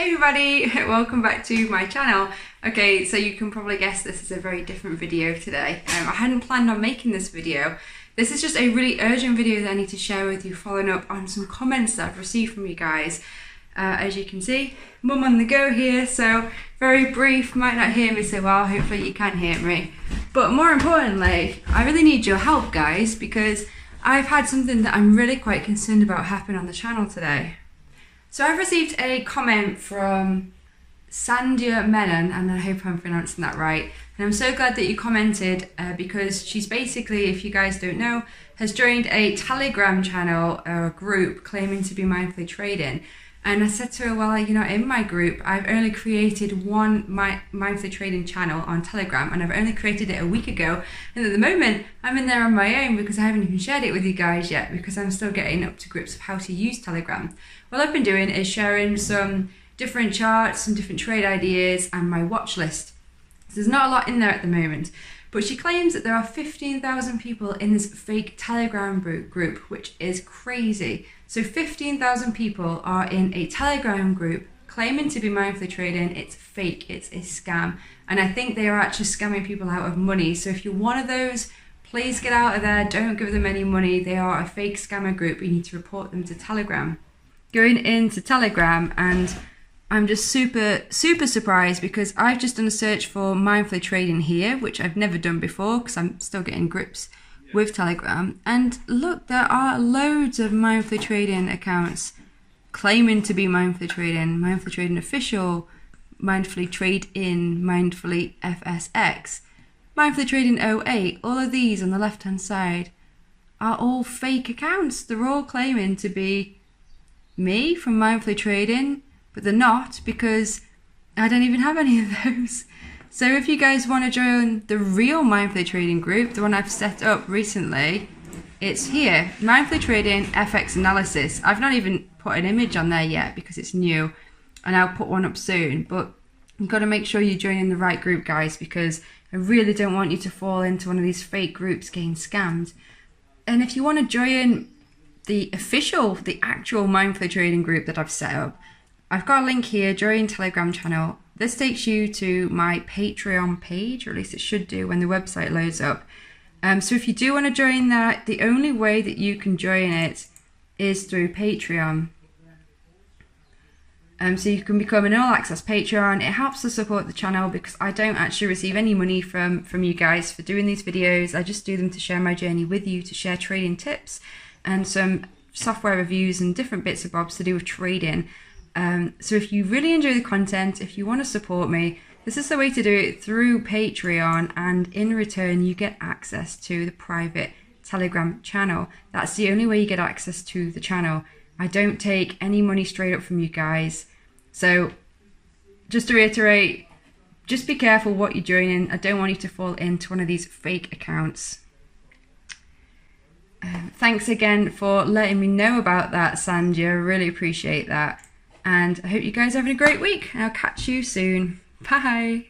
Hey everybody, welcome back to my channel. Okay, so you can probably guess this is a very different video today. I hadn't planned on making this video. This is just a really urgent video that I need to share with you, following up on some comments that I've received from you guys. As you can see, mum on the go here, so very brief, might not hear me so well, hopefully you can hear me. But more importantly, I really need your help guys, because I've had something that I'm really quite concerned about happen on the channel today. So I've received a comment from Sandia Menon, and I hope I'm pronouncing that right. And I'm so glad that you commented because she's basically, if you guys don't know, has joined a Telegram channel or group claiming to be mindfully trading. And I said to her, well, you know, in my group, I've only created one mindfully trading channel on Telegram, and I've only created it a week ago. And at the moment, I'm in there on my own because I haven't even shared it with you guys yet, because I'm still getting up to grips of how to use Telegram. What I've been doing is sharing some different charts, some different trade ideas, and my watch list. So there's not a lot in there at the moment. But she claims that there are 15,000 people in this fake Telegram group, which is crazy. So 15,000 people are in a Telegram group claiming to be mindfully trading. It's fake, it's a scam. And I think they are actually scamming people out of money. So if you're one of those, please get out of there. Don't give them any money. They are a fake scammer group. You need to report them to Telegram. Going into Telegram, and I'm just super surprised because I've just done a search for mindfully trading here, which I've never done before because I'm still getting grips with Telegram. And look, there are loads of mindfully trading accounts claiming to be mindfully trading official, mindfully trade in, mindfully FSX, mindfully trading 08. All of these on the left hand side are all fake accounts. They're all claiming to be me from mindfully trading, but they're not, because I don't even have any of those. So if you guys want to join the real mindfully trading group, the one I've set up recently, it's here, mindfully trading FX analysis. I've not even put an image on there yet because it's new, and I'll put one up soon. But you've got to make sure you're joining the right group, guys, because I really don't want you to fall into one of these fake groups getting scammed. And if you want to join the actual mindfully trading group that I've set up, I've got a link here, join Telegram channel. This takes you to my Patreon page, or at least it should do when the website loads up. So if you do want to join that, the only way that you can join it is through Patreon. So you can become an all-access Patreon. It helps to support the channel because I don't actually receive any money from you guys for doing these videos. I just do them to share my journey with you, to share trading tips and some software reviews and different bits and bobs to do with trading. So if you really enjoy the content, if you want to support me, this is the way to do it, through Patreon, and in return you get access to the private Telegram channel. That's the only way you get access to the channel. I don't take any money straight up from you guys. So just to reiterate, just be careful what you're joining. I don't want you to fall into one of these fake accounts. Thanks again for letting me know about that, Sandia. I really appreciate that. And I hope you guys are having a great week. I'll catch you soon. Bye.